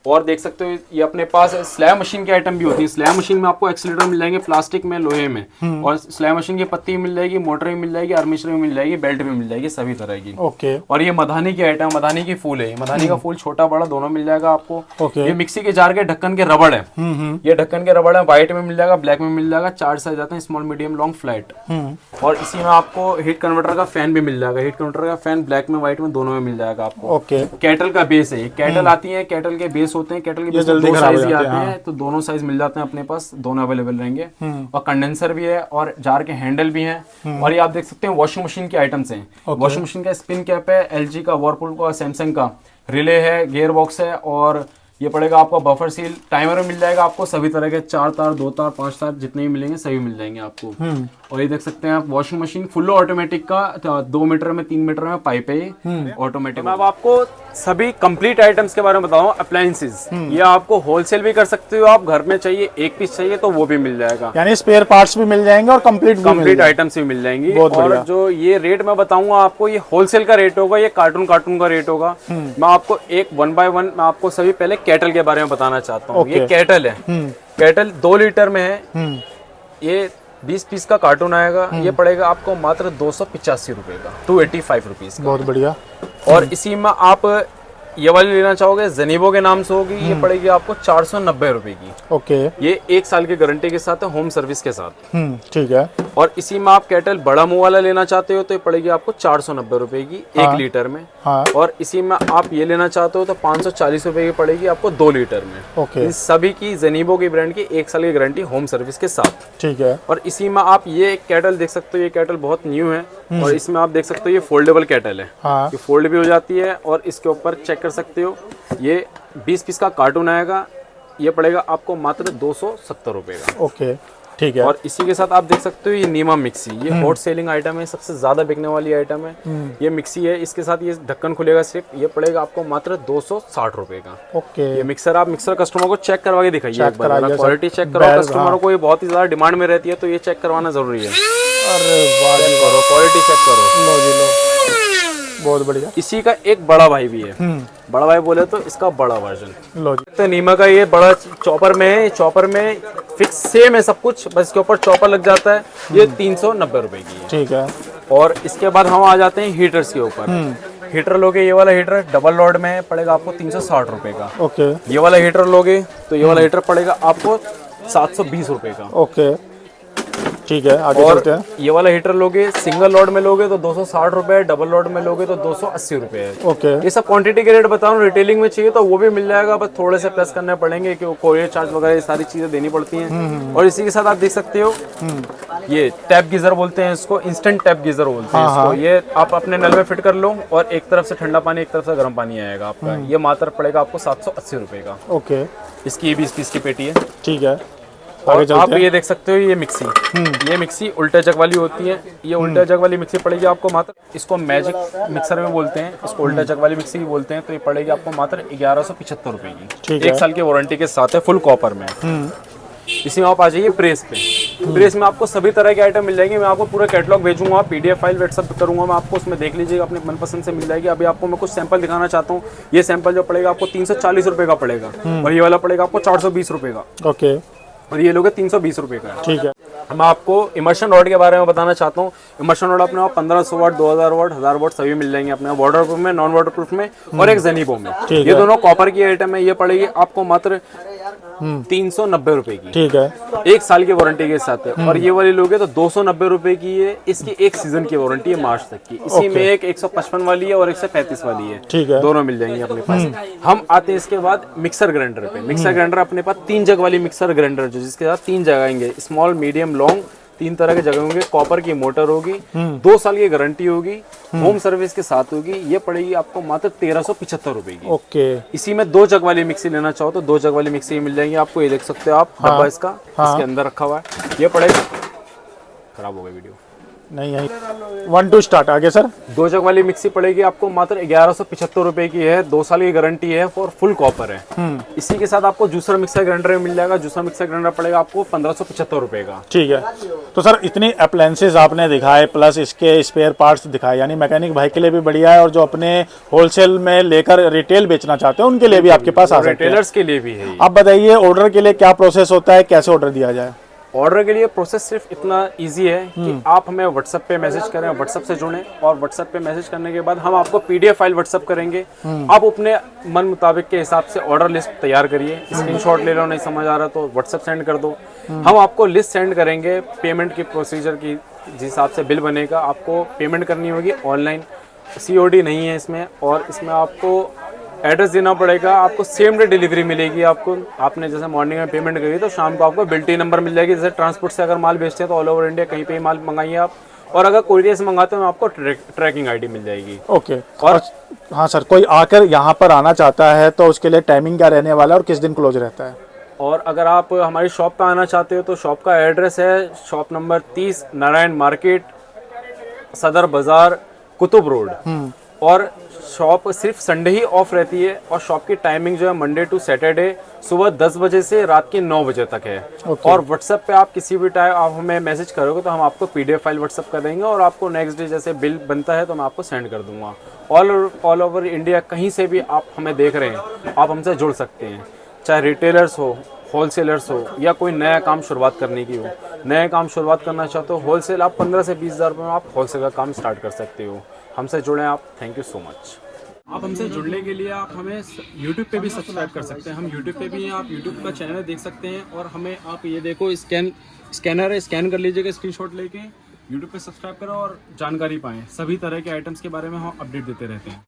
और देख सकते हो ये अपने पास स्लैब मशीन की आइटम भी होती है। स्लैब मशीन में आपको एक्सीलेटर मिल जाएंगे, प्लास्टिक में, लोहे में। और स्लैब मशीन की पत्ती मिल जाएगी, मोटर भी मिल जाएगी, आर्मेचर भी मिल जाएगी, बेल्ट भी मिल जाएगी, सभी तरह की। ओके। और ये मधानी की आइटम, मधानी की फूल है, मधानी का फूल छोटा बड़ा दोनों मिल जाएगा आपको। ओके। ये मिक्सी के जार के ढक्कन के रबड़ है, ये ढक्कन के रबड़ है, व्हाइट में मिल जाएगा, ब्लैक में मिल जाएगा, 4 साइज आते हैं, स्मॉल, मीडियम, लॉन्ग, फ्लैट। और इसी में आपको हीट कन्वर्टर का फैन भी मिल जाएगा, हीट कन्वर्टर का फैन ब्लैक में, व्हाइट में, दोनों में मिल जाएगा आपको। ओके। कैटल का बेस है, कैटल आती है, कैटल के बेस होते हैं, कैटल के बेस जल्दी दो खराब हो साइज ही जाते आते हैं, हैं, तो दोनों साइज मिल जाते हैं अपने पास, दोनों अवेलेबल रहेंगे। और कंडेंसर भी है और जार के हैंडल भी हैं। और ये आप देख सकते हैं वॉशिंग मशीन की आइटम्स हैं। वॉशिंग मशीन का स्पिन कैप है, एलजी का, वर्लपूल का, सैमसंग का, रिले है, गियर बॉक्स है। और ये पड़ेगा आपको बफर सील, टाइमर मिल जाएगा आपको, सभी तरह के 4 तार, 2 तार, 5 तार जितने भी मिलेंगे सभी मिल जाएंगे आपको। और ये देख सकते हैं आप वॉशिंग मशीन फुल ऑटोमेटिक का, 2 मीटर में, 3 मीटर में पाइप है ऑटोमेटिक। मैं अब आपको सभी कंप्लीट आइटम्स के बारे में बताऊं, अप्लायंसेस। ये आपको होलसेल भी कर सकते हो, आप घर में चाहिए 1 पीस चाहिए तो वो भी मिल जाएगा, यानी स्पेयर पार्ट्स भी मिल जाएंगे और कंप्लीट आइटम्स भी मिल जाएंगी। बहुत और जो ये रेट मैं बताऊंगा आपको, ये होलसेल का रेट होगा, ये कार्टून का रेट होगा। मैं आपको एक 1 बाय 1 मैं आपको सभी पहले कैटल के बारे में बताना चाहता हूँ। ये कैटल है, कैटल 2 लीटर में है, ये 20 पीस का कार्टून आएगा, ये पड़ेगा आपको मात्र 285 रुपए का, 285 रुपीज। बहुत बढ़िया। और इसी में आप ये वाली लेना चाहोगे, जेनिबो के नाम से होगी, ये पड़ेगी आपको 490 रुपए की। ओके। ये 1 साल की गारंटी के साथ है, होम सर्विस के साथ। ठीक है। और इसी में आप कैटल बड़ा मुंह वाला लेना चाहते हो तो ये पड़ेगी आपको 490 रुपए की, 1 लीटर में। हाँ। और इसी में आप ये लेना चाहते हो तो 540 रुपए की पड़ेगी आपको 2 लीटर में। ओके। इन सभी की जेनिबो की ब्रांड की 1 साल की गारंटी होम सर्विस के साथ। ठीक है। और इसी में आप ये कैटल देख सकते हो, ये कैटल बहुत न्यू है। और इसमें आप देख सकते हो ये फोल्डेबल कैटल है, हाँ। ये फोल्ड भी हो जाती है। और इसके ऊपर चेक कर सकते हो, ये 20 पीस का कार्टून आएगा, ये पड़ेगा आपको मात्र 270 रुपए का। ओके। ठीक है। और इसी के साथ आप देख सकते हो ये नीमा मिक्सी, ये हॉट सेलिंग आइटम है, सबसे ज्यादा बिकने वाली आइटम है। ये मिक्सी है, इसके साथ ये ढक्कन खुलेगा सिर्फ, ये पड़ेगा आपको मात्र 260 रुपए का। ओके। ये मिक्सर, आप मिक्सर कस्टमर को चेक करवा के दिखाइए एक बार, कराइए सर। क्वालिटी चेक करो, कस्टमरों हाँ। को ये बहुत ही ज्यादा डिमांड में रहती है, तो ये चेक करवाना जरूरी है। अरे वाह जी, करो, क्वालिटी चेक करो। लो जी लो, बहुत बढ़िया। इसी का एक बड़ा भाई भी है, बड़ा भाई बोले तो इसका बड़ा वर्जन। लो जी, तो नीमा का ये बड़ा चॉपर में है, चॉपर में फिक्स सेम है सब कुछ, बस इसके ऊपर चॉपर लग जाता है। ये 390 रुपए की है। ठीक है। और इसके बाद हम आ जाते हैं हीटर्स के ऊपर। हीटर लोगे, ये वाला हीटर डबल लोड में पड़ेगा आपको 360 रुपए का। ओके। ये वाला हीटर लोगे तो ये वाला हीटर पड़ेगा आपको 720 रुपए का। ओके, ठीक है, आगे और चलते हैं। ये वाला हीटर लोगे, सिंगल लोड में लोगे तो 260 रुपए, डबल लोड में लोगे तो 280 रुपए है। ओके। ये सब क्वांटिटी के रेट बता रहा हूँ, रिटेलिंग में चाहिए तो वो भी मिल जाएगा, बस थोड़े से प्लस करने पड़ेंगे क्योंकि कोरियर चार्ज वगैरह ये सारी चीजें देनी पड़ती हैं। और इसी के साथ आप देख सकते हो ये टैप गीजर बोलते हैं इसको, इंस्टेंट टैप गीजर बोलते हैं इसको। ये आप अपने नल में फिट कर लो और एक तरफ से ठंडा पानी, एक तरफ से गर्म पानी आएगा आपका। ये मात्र पड़ेगा आपको 780 रुपए का। ओके, इसकी ये 20 पीस की पेटी है। ठीक है, और आगे आप चलते हैं। ये देख सकते हो ये मिक्सी, ये मिक्सी उल्टा जग वाली होती है। ये उल्टा जग वाली मिक्सी पड़ेगी आपको मात्र, इसको मैजिक मिक्सर में बोलते हैं, इसको उल्टा जग वाली मिक्सी भी बोलते हैं। तो ये पड़ेगी आपको मात्र 1175 रुपए की। ठीक 1 है। साल की वारंटी के साथ है, फुल कॉपर में। इसी में आप आ जाइए प्रेस पे। प्रेस में आपको सभी तरह के आइटम मिल जाएंगे। मैं आपको पूरा कैटलॉग भेजूंगा, PDF फाइल व्हाट्सएप करूंगा मैं आपको, उसमें देख लीजिएगा, अपने मनपसंद से मिल जाएगी। अभी आपको मैं कुछ सैंपल दिखाना चाहता हूँ। ये सैंपल जो पड़ेगा आपको 340 रुपए का पड़ेगा, और ये वाला पड़ेगा आपको 420 रुपए का, ओके, और ये लोगे 320 रुपए का है। ठीक है। मैं आपको इमर्शन रॉड के बारे में बताना चाहता हूँ। इमर्शन रॉड अपने 1500 वाट, 2000 वाट, 1000 वाट सभी मिल जाएंगे अपने, वाटर प्रूफ में, नॉन वाटर प्रूफ में, और एक जेनिबो में। ठीक ये है। दोनों कॉपर की आइटम है। ये पड़ेगी आपको मात्र 390 रुपए की, ठीक है। 1 साल की वारंटी के साथ है। और ये वाली लोगे तो 290 रुपए की है। इसकी 1 सीजन की वारंटी है, मार्च तक की। इसी में एक 155 वाली है और 135 वाली है। ठीक है। दोनों मिल जाएंगे अपने पास। हम आते हैं इसके बाद मिक्सर ग्राइंडर पे। मिक्सर ग्राइंडर अपने पास 3 जग वाली मिक्सर ग्राइंडर, जो जिसके साथ 3 जगह आएंगे, स्मॉल, मीडियम, लॉन्ग, 3 तरह के जगह होंगे। कॉपर की मोटर होगी, 2 साल की गारंटी होगी, होम सर्विस के साथ होगी। ये पड़ेगी आपको मात्र 1375 रुपए की। ओके, इसी में 2 जग वाली मिक्सी लेना चाहो तो 2 जग वाली मिक्सी मिल जाएंगी आपको। ये देख सकते हो आप डब्बा इसका, इसके अंदर रखा हुआ है। ये पड़ेगा, खराब हो गई वीडियो, नहीं यही 1 2 स्टार्ट, आगे सर। 2 जग वाली मिक्सी पड़ेगी आपको मात्र 1175 रुपए की है। 2 साल की गारंटी है और फुल कॉपर है। इसी के साथ आपको जूसर मिक्सर ग्राइंडर मिल जाएगा। जूसर मिक्सर ग्राइंडर पड़ेगा आपको 1575 रुपए का। ठीक है। तो सर इतनी अप्लायंसेज आपने दिखाए, प्लस इसके स्पेयर पार्ट्स दिखाए, यानी मैकेनिक भाई के लिए भी बढ़िया है, और जो अपने होलसेल में लेकर रिटेल बेचना चाहते हैं उनके लिए भी आपके पास आ सकते हैं। रिटेलर्स के लिए भी है ये। आप बताइए ऑर्डर के लिए क्या प्रोसेस होता है, कैसे ऑर्डर दिया जाए? ऑर्डर के लिए प्रोसेस सिर्फ इतना इजी है कि आप हमें व्हाट्सएप पे मैसेज करें, व्हाट्सएप से जुड़ें, और व्हाट्सएप पे मैसेज करने के बाद हम आपको PDF फाइल व्हाट्सएप करेंगे। आप अपने मन मुताबिक के हिसाब से ऑर्डर लिस्ट तैयार करिए। स्क्रीनशॉट ले लो, नहीं समझ आ रहा तो व्हाट्सएप सेंड कर दो। हम आपको लिस्ट सेंड करेंगे पेमेंट की प्रोसीजर की, जिस हिसाब से बिल बनेगा आपको पेमेंट करनी होगी ऑनलाइन। COD नहीं है इसमें, और इसमें आपको एड्रेस देना पड़ेगा। आपको सेम डे डिलीवरी मिलेगी। आपको, आपने जैसे मॉर्निंग में पेमेंट करी तो शाम को आपको बिल्टी नंबर मिल जाएगी। जैसे ट्रांसपोर्ट से अगर माल बेचते हैं तो ऑल ओवर इंडिया कहीं पे ही माल मंगाइए आप, और अगर कोरियर से मंगाते हैं तो आपको ट्रैकिंग ID मिल जाएगी। ओके। और हाँ सर, कोई आकर यहाँ पर आना चाहता है तो उसके लिए टाइमिंग क्या रहने वाला है और किस दिन क्लोज रहता है? और अगर आप हमारी शॉप पे आना चाहते हो तो शॉप का एड्रेस है शॉप नंबर 30, नारायण मार्केट, सदर बाजार, कुतुब रोड। और शॉप सिर्फ संडे ही ऑफ रहती है, और शॉप की टाइमिंग जो है मंडे टू सैटरडे सुबह 10 बजे से रात के 9 बजे तक है। और व्हाट्सएप पे आप किसी भी टाइम आप हमें मैसेज करोगे तो हम आपको PDF फाइल व्हाट्सएप कर देंगे, और आपको नेक्स्ट डे जैसे बिल बनता है तो मैं आपको सेंड कर दूंगा। ऑल ओवर इंडिया कहीं से भी आप हमें देख रहे हैं, आप हमसे जुड़ सकते हैं, चाहे रिटेलर्स हो, होलसेलर्स हो, या कोई नया काम शुरुआत करने की हो। नया काम शुरुआत करना चाहते हो होलसेल, आप 15 से 20 हज़ार रुपये में आप होलसेल का काम स्टार्ट कर सकते हो। हमसे जुड़ें आप। Thank you so much. आप हमसे जुड़ने के लिए आप हमें YouTube पे भी सब्सक्राइब कर सकते हैं। हम YouTube पे भी हैं, आप YouTube का चैनल देख सकते हैं। और हमें आप ये देखो स्कैनर है, स्कैन कर लीजिएगा स्क्रीनशॉट लेके। YouTube पे सब्सक्राइब करो और जानकारी पाएँ। सभी तरह के आइटम्स के बारे में हम अपडेट देते रहते हैं।